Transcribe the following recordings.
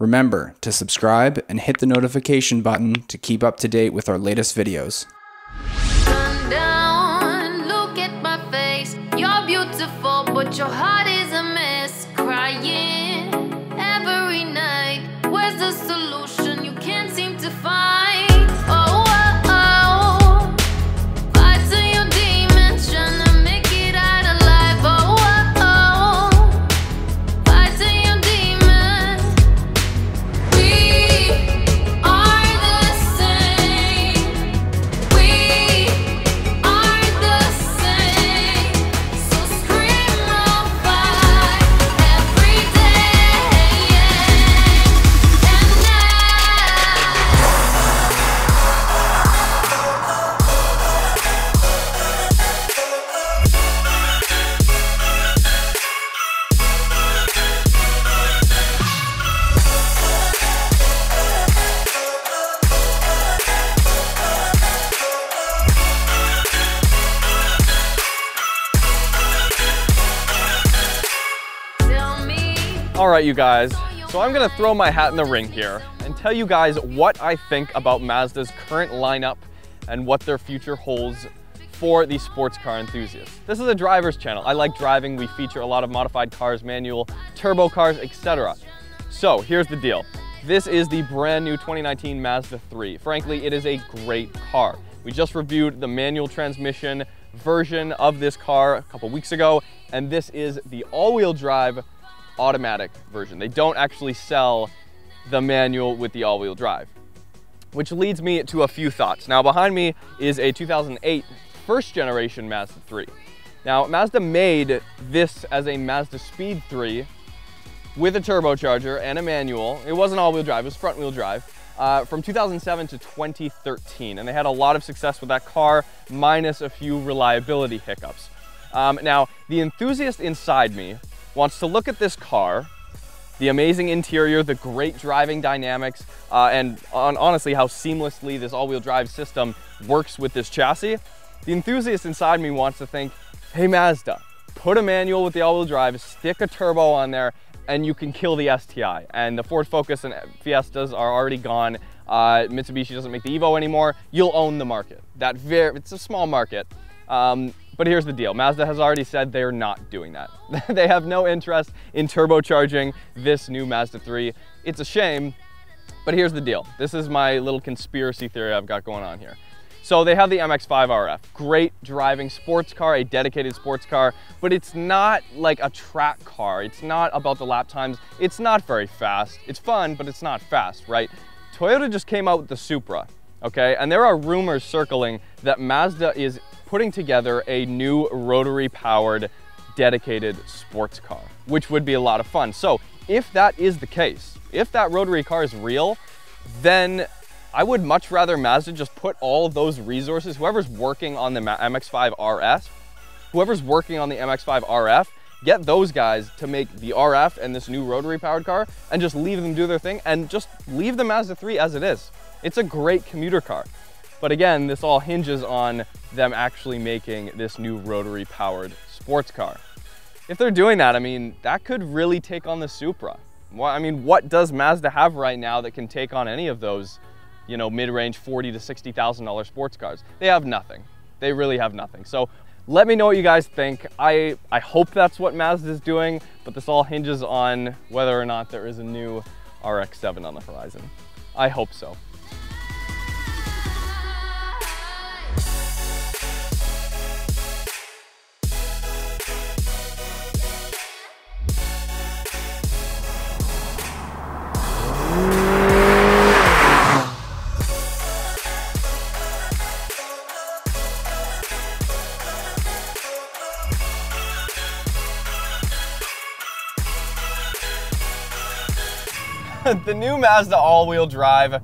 Remember to subscribe and hit the notification button to keep up to date with our latest videos. Turn down, look at my face. You're beautiful, but your heart is a mess. Crying every night. Where's the solution you can't seem to find? Oh, oh, oh. Fighting your demons, trying to make it out alive. Oh, oh, oh. Fighting your demons. We are the same. We are the same. So scream out fight every day. And now. Tell me. All right, you guys, so I'm gonna throw my hat in the ring here and tell you guys what I think about Mazda's current lineup and what their future holds for the sports car enthusiasts. This is a driver's channel. I like driving. We feature a lot of modified cars, manual, turbo cars, etc. So here's the deal. This is the brand new 2019 Mazda 3. Frankly, it is a great car. We just reviewed the manual transmission version of this car a couple weeks ago, and this is the all-wheel drive automatic version. They don't actually sell the manual with the all-wheel drive, which leads me to a few thoughts. Now, behind me is a 2008 first generation Mazda 3. Now, Mazda made this as a Mazda Speed 3 with a turbocharger and a manual. It wasn't all-wheel drive, it was front-wheel drive, from 2007 to 2013. And they had a lot of success with that car, minus a few reliability hiccups. Now, the enthusiast inside me wants to look at this car, the amazing interior, the great driving dynamics, and honestly, how seamlessly this all-wheel drive system works with this chassis. The enthusiast inside me wants to think, hey Mazda, put a manual with the all-wheel drive, stick a turbo on there, and you can kill the STI. And the Ford Focus and Fiestas are already gone. Mitsubishi doesn't make the Evo anymore. You'll own the market. It's a small market. But here's the deal. Mazda has already said they're not doing that. They have no interest in turbocharging this new Mazda 3. It's a shame, but here's the deal. This is my little conspiracy theory I've got going on here. So they have the MX-5 RF, great driving sports car, a dedicated sports car, but it's not like a track car. It's not about the lap times. It's not very fast. It's fun, but it's not fast, right? Toyota just came out with the Supra, okay? And there are rumors circling that Mazda is putting together a new rotary powered dedicated sports car, which would be a lot of fun. So if that is the case, if that rotary car is real, then I would much rather Mazda just put all of those resources, whoever's working on the MX-5 RS, whoever's working on the MX-5 RF, get those guys to make the RF and this new rotary powered car and just leave them do their thing and just leave the Mazda 3 as it is. It's a great commuter car. But again, this all hinges on them actually making this new rotary powered sports car. If they're doing that, I mean, that could really take on the Supra. Well, I mean, what does Mazda have right now that can take on any of those, you know, mid-range $40,000 to $60,000 sports cars? They have nothing. They really have nothing. So let me know what you guys think. I hope that's what Mazda is doing, but this all hinges on whether or not there is a new RX-7 on the horizon. I hope so. The new Mazda all-wheel drive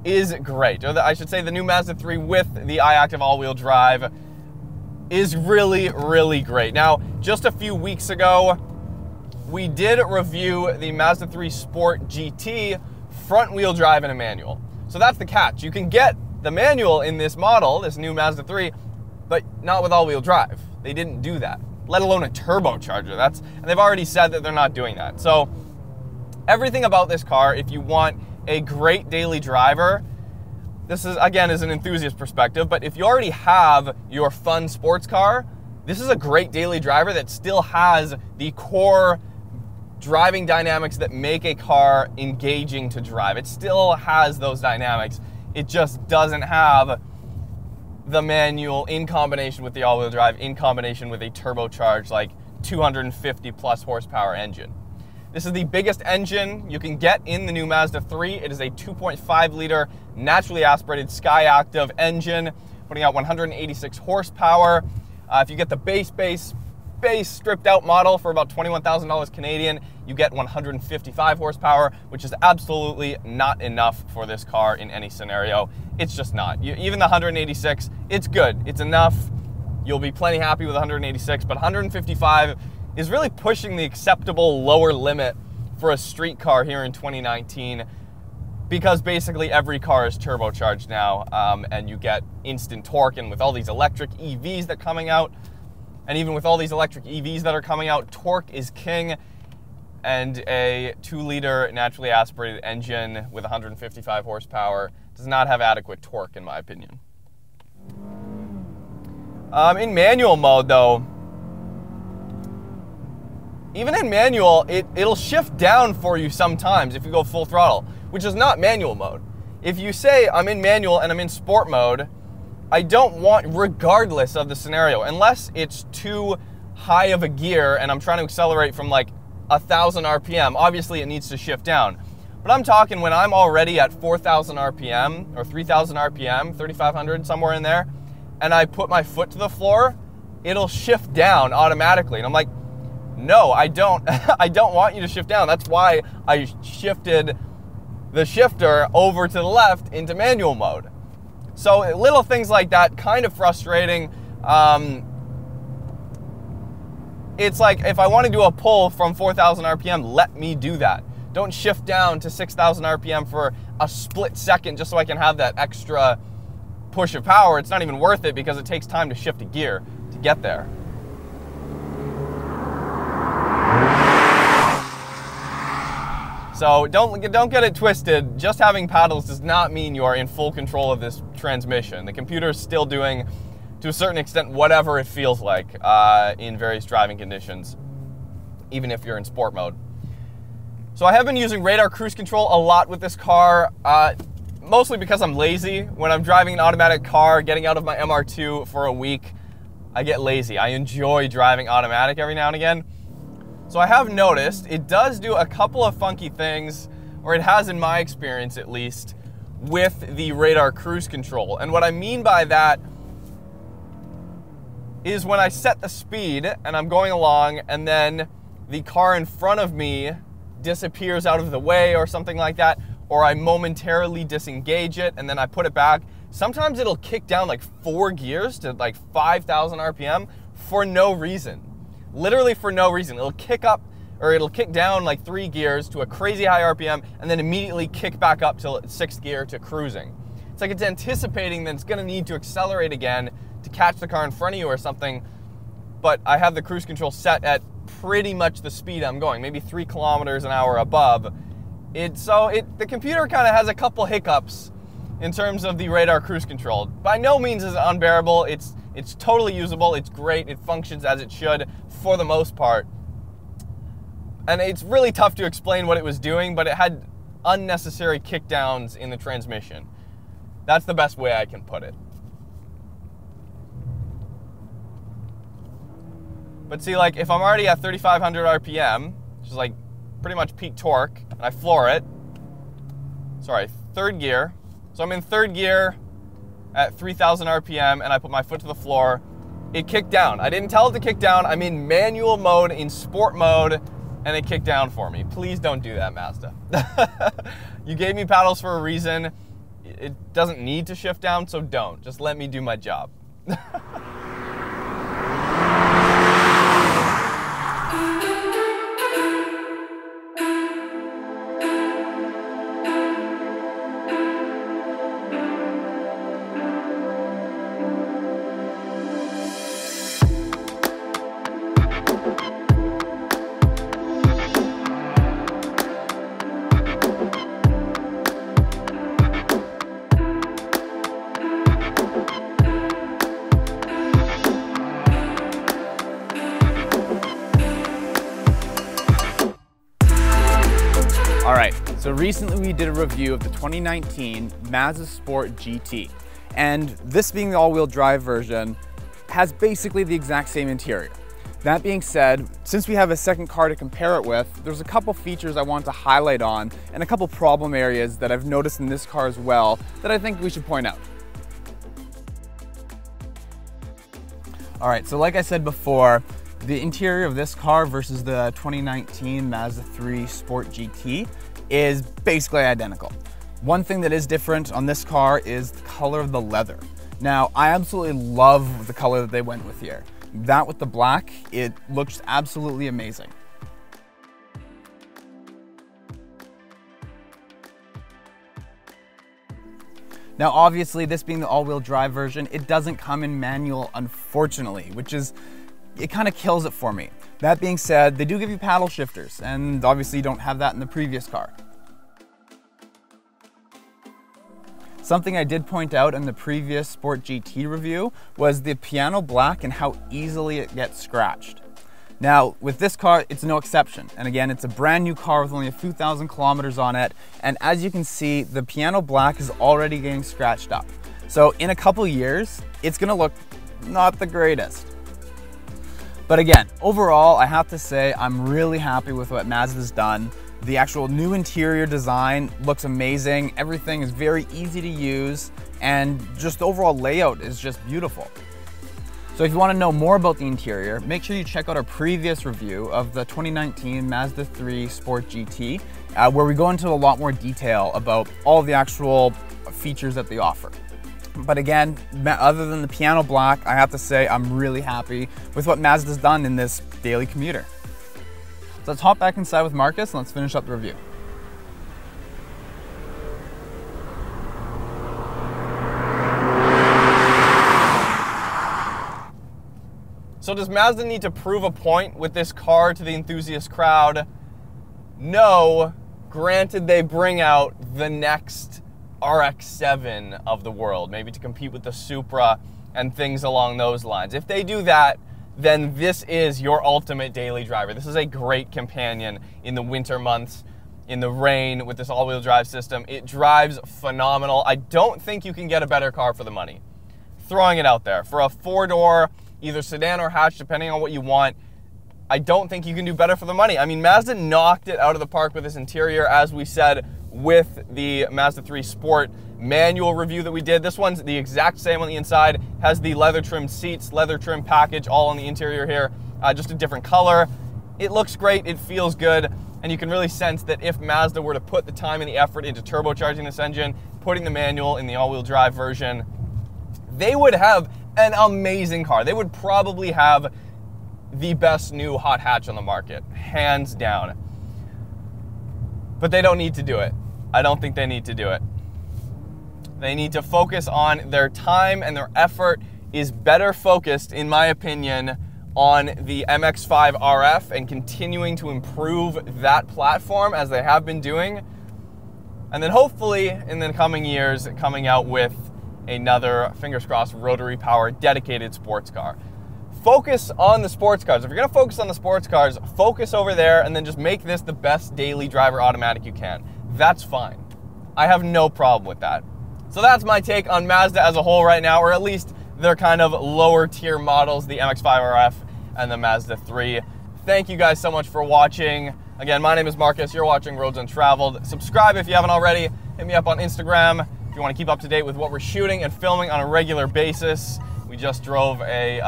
is great. Or I should say the new Mazda 3 with the iActive all-wheel drive is really, really great. Now, just a few weeks ago, we did review the Mazda 3 Sport GT front-wheel drive and a manual. So that's the catch. You can get the manual in this model, this new Mazda 3, but not with all-wheel drive. They didn't do that, let alone a turbocharger. And they've already said that they're not doing that. So Everything about this car, if you want a great daily driver, this is, again, is an enthusiast perspective, but if you already have your fun sports car, this is a great daily driver that still has the core driving dynamics that make a car engaging to drive. It still has those dynamics. It just doesn't have the manual in combination with the all-wheel drive, in combination with a turbocharged, like 250 plus horsepower engine. This is the biggest engine you can get in the new Mazda 3. It is a 2.5 liter naturally aspirated Skyactiv engine, putting out 186 horsepower. If you get the base stripped out model for about $21,000 Canadian, you get 155 horsepower, which is absolutely not enough for this car in any scenario. It's just not. Even the 186, it's good. It's enough. You'll be plenty happy with 186, but 155 is really pushing the acceptable lower limit for a street car here in 2019, because basically every car is turbocharged now, and you get instant torque, and with all these electric EVs that are coming out, and even with all these electric EVs that are coming out, torque is king, and a 2-liter naturally aspirated engine with 155 horsepower does not have adequate torque, in my opinion. In manual mode, though, even in manual, it'll shift down for you sometimes if you go full throttle, which is not manual mode. If you say, I'm in manual and I'm in sport mode, I don't want, regardless of the scenario, unless it's too high of a gear and I'm trying to accelerate from like 1,000 RPM, obviously it needs to shift down. But I'm talking when I'm already at 4,000 RPM or 3,000 RPM, 3,500, somewhere in there, and I put my foot to the floor, it'll shift down automatically. And I'm like, no, I don't, I don't want you to shift down. That's why I shifted the shifter over to the left into manual mode. So little things like that, kind of frustrating. It's like, if I want to do a pull from 4,000 RPM, let me do that. Don't shift down to 6,000 RPM for a split second just so I can have that extra push of power. It's not even worth it because it takes time to shift a gear to get there. So don't get it twisted. Just having paddles does not mean you are in full control of this transmission. The computer is still doing, to a certain extent, whatever it feels like in various driving conditions, even if you're in sport mode. So I have been using radar cruise control a lot with this car, mostly because I'm lazy. When I'm driving an automatic car, getting out of my MR2 for a week, I get lazy. I enjoy driving automatic every now and again. So I have noticed it does do a couple of funky things, or it has in my experience at least, with the radar cruise control. And what I mean by that is when I set the speed and I'm going along and then the car in front of me disappears out of the way or something like that, or I momentarily disengage it and then I put it back, sometimes it'll kick down like 4 gears to like 5,000 RPM for no reason. Literally for no reason. It'll kick up, or it'll kick down like 3 gears to a crazy high RPM and then immediately kick back up to 6th gear to cruising. It's like it's anticipating that it's gonna need to accelerate again to catch the car in front of you or something, but I have the cruise control set at pretty much the speed I'm going, maybe 3 kilometers an hour above. The computer kind of has a couple hiccups in terms of the radar cruise control. By no means is it unbearable. It's totally usable. It's great. It functions as it should for the most part. And it's really tough to explain what it was doing, but it had unnecessary kickdowns in the transmission. That's the best way I can put it. But see, like, if I'm already at 3,500 RPM, which is like pretty much peak torque, and I floor it, sorry, 3rd gear. So I'm in 3rd gear at 3,000 RPM, and I put my foot to the floor. It kicked down. I didn't tell it to kick down. I'm in manual mode, in sport mode, and it kicked down for me. Please don't do that, Mazda. You gave me paddles for a reason. It doesn't need to shift down, so don't. Just let me do my job. All right, so recently we did a review of the 2019 Mazda Sport GT. And this being the all-wheel drive version has basically the exact same interior. That being said, since we have a second car to compare it with, there's a couple features I want to highlight on and a couple problem areas that I've noticed in this car as well that I think we should point out. All right, so like I said before, the interior of this car versus the 2019 Mazda3 Sport GT is basically identical. One thing that is different on this car is the color of the leather. Now, I absolutely love the color that they went with here. That with the black, it looks absolutely amazing. Now, obviously, this being the all-wheel drive version, it doesn't come in manual, unfortunately, it kind of kills it for me. That being said, they do give you paddle shifters, and obviously you don't have that in the previous car. Something I did point out in the previous Sport GT review was the piano black and how easily it gets scratched. Now, with this car, it's no exception. And again, it's a brand new car with only a few thousand kilometers on it. And as you can see, the piano black is already getting scratched up. So in a couple years, it's gonna look not the greatest. But again, overall, I have to say, I'm really happy with what Mazda's done. The actual new interior design looks amazing. Everything is very easy to use, and just the overall layout is just beautiful. So if you want to know more about the interior, make sure you check out our previous review of the 2019 Mazda3 Sport GT, where we go into a lot more detail about all the actual features that they offer. But again, other than the piano black, I have to say I'm really happy with what Mazda's done in this daily commuter. So let's hop back inside with Marcus and let's finish up the review. So does Mazda need to prove a point with this car to the enthusiast crowd? No, granted they bring out the next RX-7 of the world, maybe to compete with the Supra and things along those lines. If they do that, then this is your ultimate daily driver. This is a great companion in the winter months, in the rain with this all-wheel drive system. It drives phenomenal. I don't think you can get a better car for the money. Throwing it out there. For a four-door, either sedan or hatch, depending on what you want, I don't think you can do better for the money. I mean, Mazda knocked it out of the park with this interior, as we said, with the Mazda3 Sport manual review that we did. This one's the exact same on the inside, has the leather trimmed seats, leather trim package, all on the interior here, just a different color. It looks great, it feels good, and you can really sense that if Mazda were to put the time and the effort into turbocharging this engine, putting the manual in the all-wheel drive version, they would have an amazing car. They would probably have the best new hot hatch on the market, hands down. But they don't need to do it. I don't think they need to do it. They need to focus on their time, and their effort is better focused, in my opinion, on the MX-5 RF and continuing to improve that platform as they have been doing. And then hopefully in the coming years, coming out with another, fingers crossed, rotary powered dedicated sports car. Focus on the sports cars. If you're gonna focus on the sports cars, focus over there and then just make this the best daily driver automatic you can. That's fine. I have no problem with that. So that's my take on Mazda as a whole right now, or at least their kind of lower tier models, the MX-5 RF and the Mazda 3. Thank you guys so much for watching. Again, my name is Marcus. You're watching Roads Untraveled. Subscribe if you haven't already. Hit me up on Instagram if you want to keep up to date with what we're shooting and filming on a regular basis. We just drove a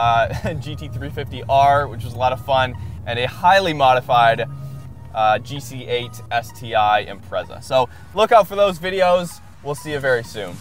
GT350R, which was a lot of fun, and a highly modified GC8 STI Impreza. So look out for those videos. We'll see you very soon.